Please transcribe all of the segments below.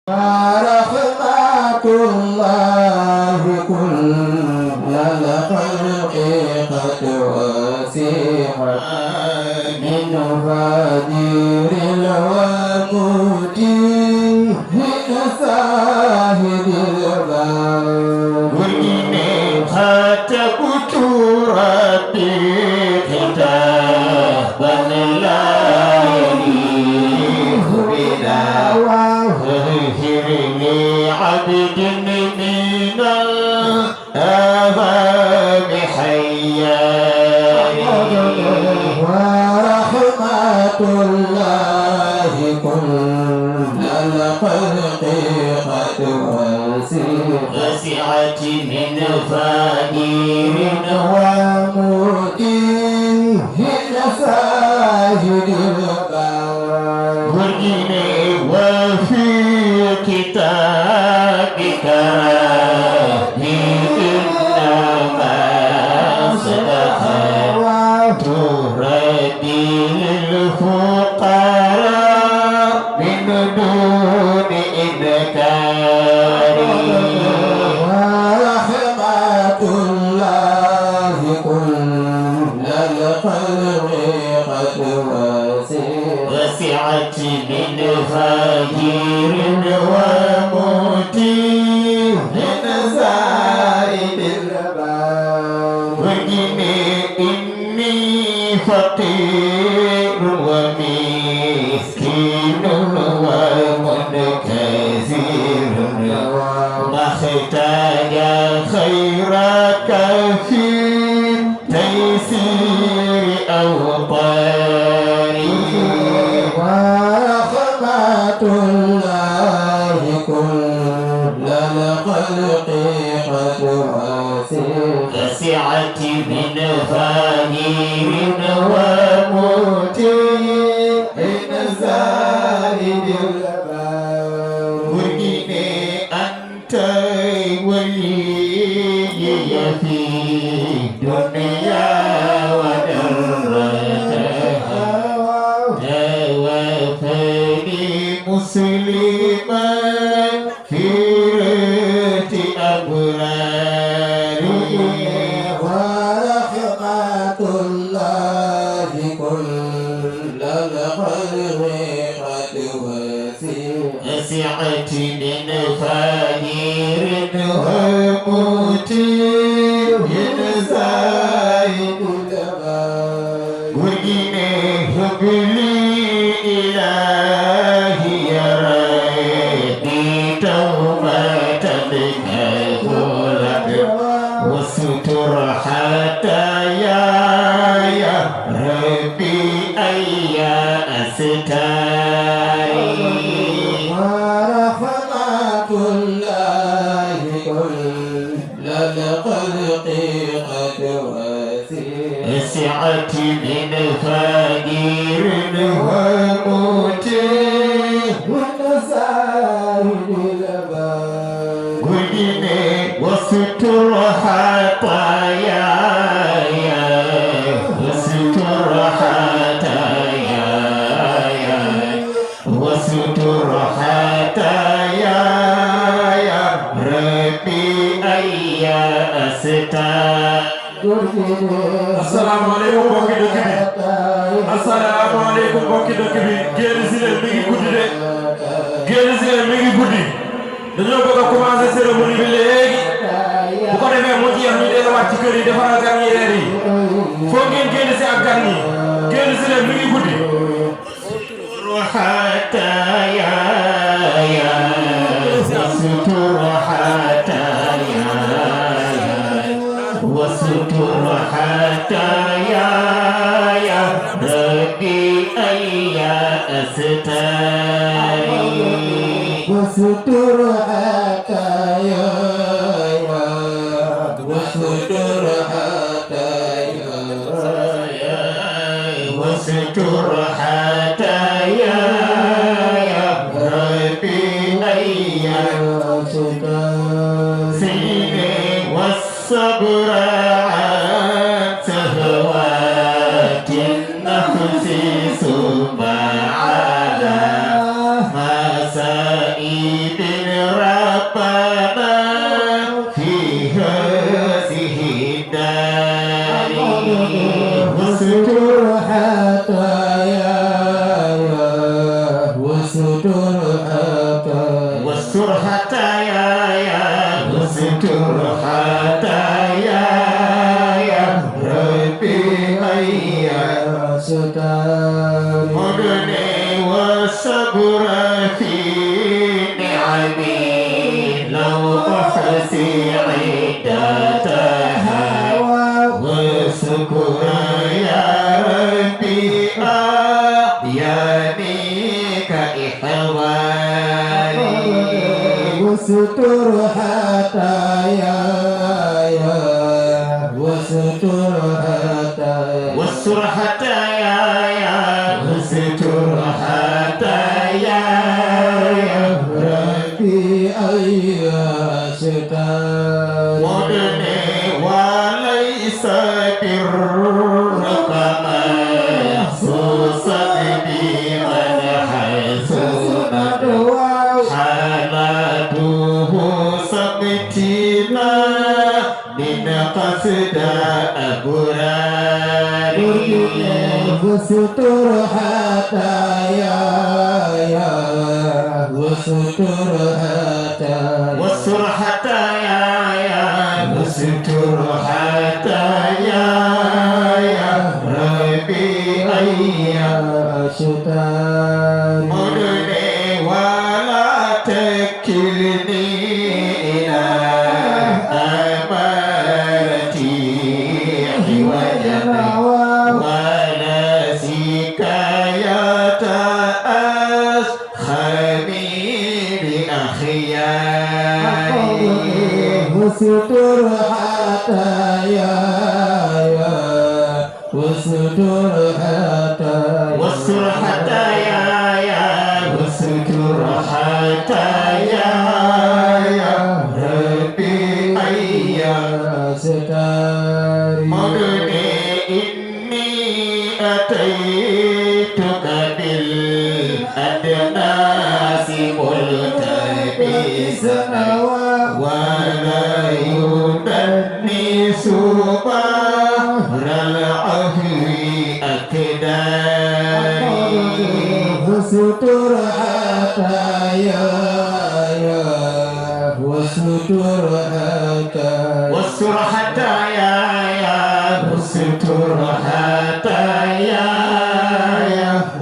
ورحمة الله كل الخلق قد وسعت من غدير الوقود من ساهر الباب خاتمت ربي كتابا لا يليه بلا وهرني عبد من الآباب حيان ورحمة الله كل الخلق قد وسعت من فقير ومدين ساجد الباب وفي كتابك إنما صدق تردي للفقراء من دون إنكار ورحمة الله كل الخلق قد وسعت من فقير ومتين زائد الباب إني فقير ومسكين ومنكسر ما احتاج خيرك في تيسير أوطاني ورحمة الله كل الخلق قد وسعت من فقير ومتين زائد الباب أنت ولي في الدنيا ودرتها توفني مسلما في ريت أبراري ورحمة الله كل الخلق قد وسعت من فقير ومتين زائد الباب هب لي إلهي يا ربي توبة قبلت وستر حتى يا ربي أي أستاري ورحمة الله كل الخلق قد وسعت من فقير ومتين زائد الباب وستر خطاياي وستر خطاياي وستر خطاياي ربي أي أستار asalaamaaleykum mbokki dëkk bi asalaamaaleykum mbokki dëkk bi génn si leen mi ngi guddi de génn si leen mi ngi guddi dañoo bëgg a commencer cérémonie bi léegi bu ko defee mu jeex ñu delluwaat ci kër yi defaral gan yi reer yi foo ngeen génn si ak gan yi génn si leen mi ngi guddi وستر حتايا يا ربي أي أستاري وستر حكايا وستر حكايا وستر حتايا يا ربي أي سيدي والصبر عن سهوات النفس ثم على مسائل زيد ربنا في هذه الدار واستر حطاياي واستر حطاياي واستر حطاياي واستر حطاياي ربي هيا ستار مدني والصبر في نعمي لو أحصي عدتها وشكر يا ربي أحياني كإحوالي واستر حطاياي واستر حطاياي واستر حطاياي واستر حطاياي ربي أي ستار مدني وليس بالرقم محسوسا بمن حسنت حالته سبتنا من قصد أبرار واستر حطاياي واستر حطاياي واستر حطاياي واستر حطاياي ربي أيا ستار مدني ولا تكلني إلى أمانتي حوجا ولا سكاية أسخمي بأخياري واستر حطاياي واستر حطاياي واستر حطاياي واستر حطاياي ربي أيا ستار مدني إني أتيتك بالأدناس ملتبسا ولا يدنس بحر العفو أكداري واستر حطاياي واستر حطاياي واستر حطاياي واستر حطاياي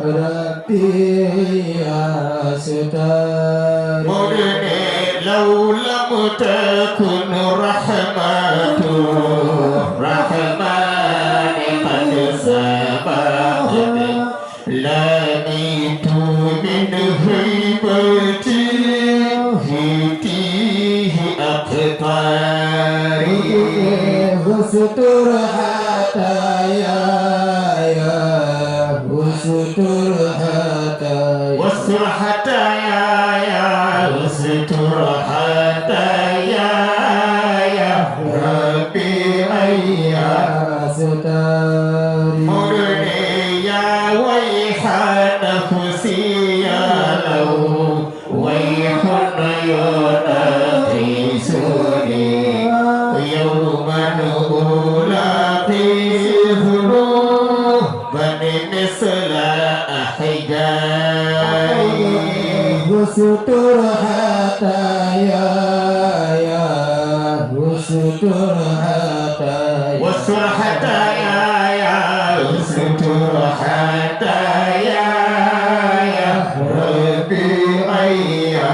ربي يا ستار مدني لو لم تكن رحمة الرحمن قد سبقت لانيت من هيبتي فيه أقطاري واستر حطاياي واستر حطاياي واستر حطاياي واستر حطاياي ربي أيا ستار مدني يا ويح نفسي لو ويح ينافسني يوما ألاقي ذنوبا مثل أحجاري واستر حطاياي واستر حطاياي واستر حطاياي واستر حطاياي ربي أيا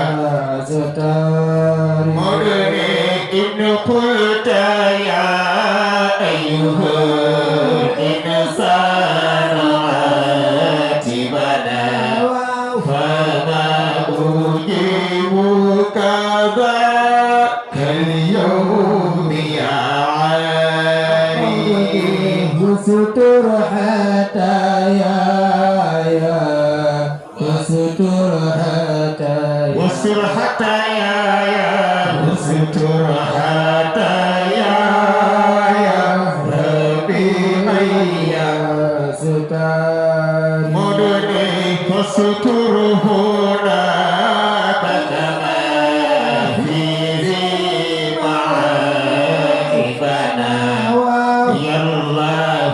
ستار مدني إن قلت يا أيها الإنسان عاتبنا فما أجيبك ذاك اليوم يا عالي واستر حطاياي واستر حطاياي واستر حطاياي واستر حطاياي